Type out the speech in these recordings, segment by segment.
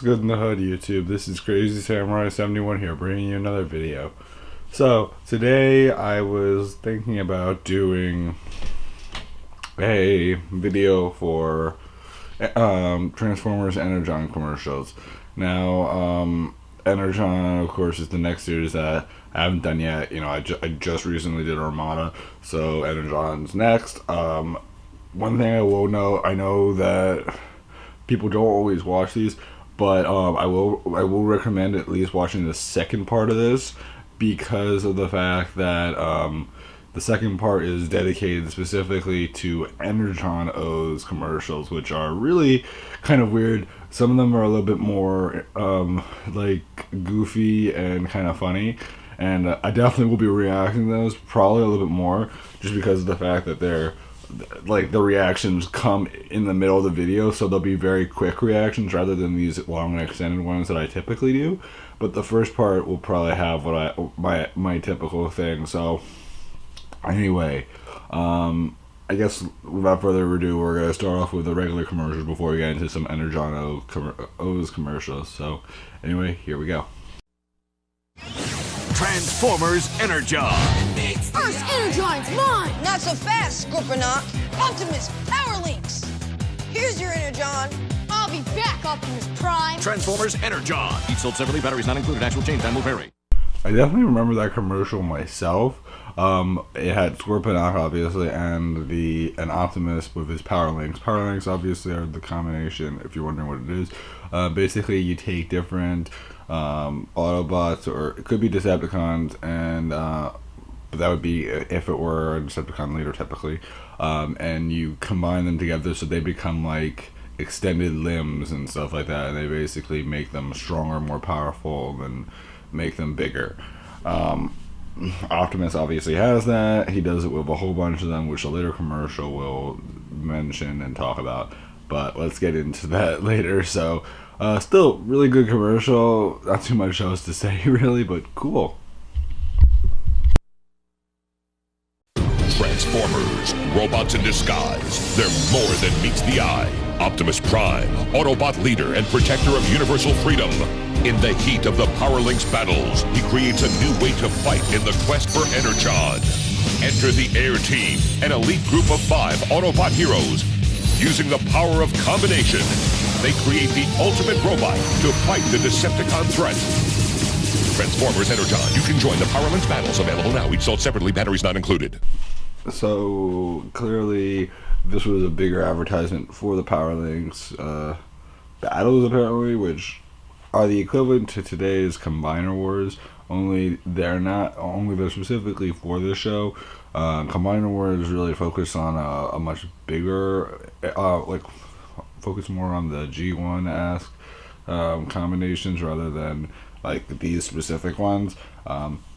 good in the hood, YouTube? This is Crazy Samurai 71 here, bringing you another video. So, today I was thinking about doing a video for Transformers Energon commercials. Now, Energon, of course, is the next series that I haven't done yet. You know, I just recently did Armada, so Energon's next. One thing I will know, I know that people don't always watch these, but I will recommend at least watching the second part of this, because of the fact that the second part is dedicated specifically to Energon O's commercials, which are really kind of weird. Some of them are a little bit more like goofy and kind of funny, and I definitely will be reacting to those probably a little bit more, just because of the fact that they're like the reactions come in the middle of the video, so they'll be very quick reactions rather than these long and extended ones that I typically do. But the first part will probably have what my typical thing. So anyway, I guess without further ado, we're gonna start off with the regular commercials before we get into some Energon O's commercials. So anyway, here we go. Transformers Energon. First Energon's mine! Not so fast, Scorponok. Optimus, Power Links. Here's your Energon. I'll be back, Optimus Prime! Transformers Energon. Each sold separately, batteries not included, actual change time will vary. I definitely remember that commercial myself. It had Scorponok, obviously, and Optimus with his Power Links. Power Links, obviously, are the combination, if you're wondering what it is. Basically, you take different Autobots, or it could be Decepticons, and but that would be if it were a Decepticon leader, typically, and you combine them together so they become like extended limbs and stuff like that, and they basically make them stronger, more powerful, and make them bigger. Optimus obviously has that. He does it with a whole bunch of them, which a later commercial will mention and talk about, but let's get into that later. So still really good commercial, not too much else to say really, but cool. Transformers, robots in disguise. They're more than meets the eye. Optimus Prime, Autobot leader and protector of universal freedom. In the heat of the Power Links battles, he creates a new way to fight in the quest for Energon. Enter the Air Team, an elite group of 5 Autobot heroes. Using the power of combination, they create the ultimate robot to fight the Decepticon threat. Transformers Energon. You can join the Power Links battles, available now. Each sold separately, batteries not included. So clearly this was a bigger advertisement for the Power Links battles, apparently, which are the equivalent to today's Combiner Wars, only they're specifically for this show. Combiner Wars really focus on a much bigger, focus more on the G1-esque combinations rather than like these specific ones.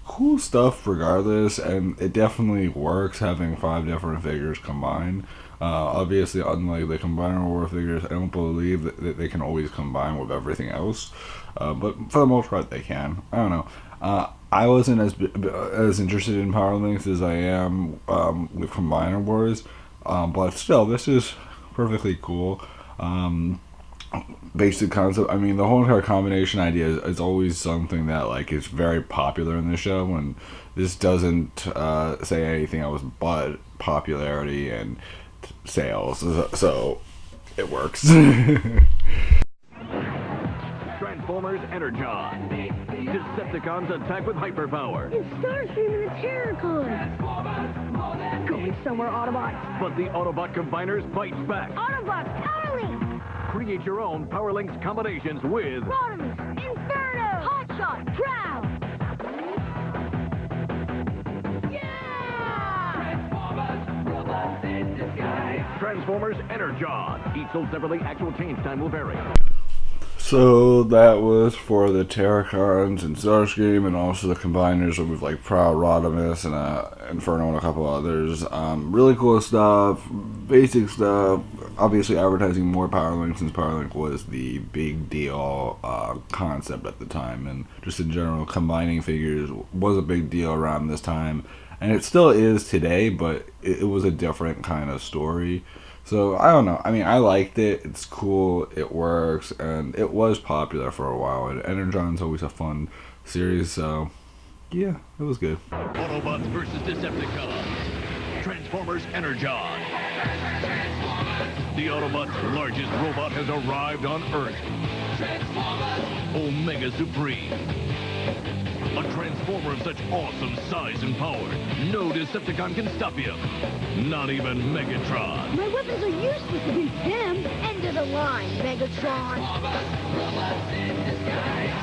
Cool stuff regardless, and it definitely works having 5 different figures combined. Obviously, unlike the Combiner War figures, I don't believe that they can always combine with everything else, but for the most part they can. I don't know. I wasn't as interested in Power Links as I am with Combiner Wars, but still, this is perfectly cool. Basic concept. I mean, the whole entire combination idea is always something that like is very popular in the show, and this doesn't say anything else but popularity and sales, so it works. Transformers Energon. Decepticons attack with hyperpower. It's Starscream and the Energon! Going somewhere, Autobots! But the Autobot combiners fight back. Autobots, Power Links! Create your own Power Links combinations with Rodimus, Inferno! Hotshot, Proud! Yeah! Transformers Energon. Each sold separately, actual change time will vary. So that was for the Terracons and Starscream, and also the combiners with like Proud, Rodimus, and Inferno, and a couple others. Really cool stuff, basic stuff. Obviously, advertising more Power Links, since Power Link was the big deal concept at the time, and just in general, combining figures was a big deal around this time, and it still is today. But it was a different kind of story. So I don't know. I mean, I liked it. It's cool. It works, and it was popular for a while. And Energon's always a fun series. So yeah, it was good. Autobots versus Decepticons. Transformers Energon. The Autobots' largest robot has arrived on Earth. Omega Supreme. A transformer of such awesome size and power, no Decepticon can stop him. Not even Megatron. My weapons are useless against him. End of the line, Megatron.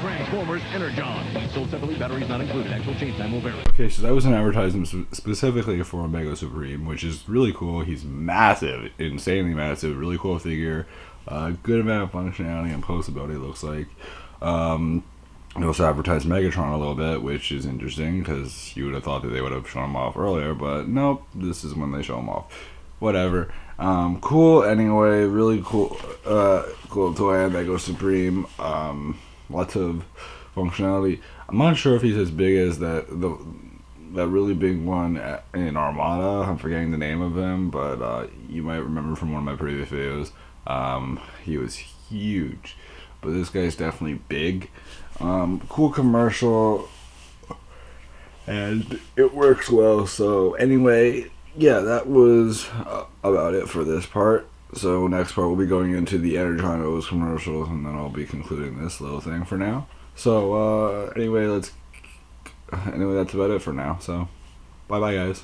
Transformers Energon. Each sold separately, batteries not included. Actual change time will vary. Okay, so that was an advertisement specifically for Omega Supreme, which is really cool. He's massive, insanely massive, really cool figure. Good amount of functionality and postability, it looks like. They also advertised Megatron a little bit, which is interesting because you would have thought that they would have shown him off earlier, but nope, this is when they show him off. Whatever. Cool anyway, really cool. Cool toy, Omega Supreme. Lots of functionality. I'm not sure if he's as big as that really big one in Armada. I'm forgetting the name of him, but you might remember from one of my previous videos. He was huge, but this guy's definitely big. Cool commercial, and it works well. So anyway, yeah, that was about it for this part. So next part we'll be going into the Energon commercials, and then I'll be concluding this little thing for now. So anyway, that's about it for now. So bye bye guys.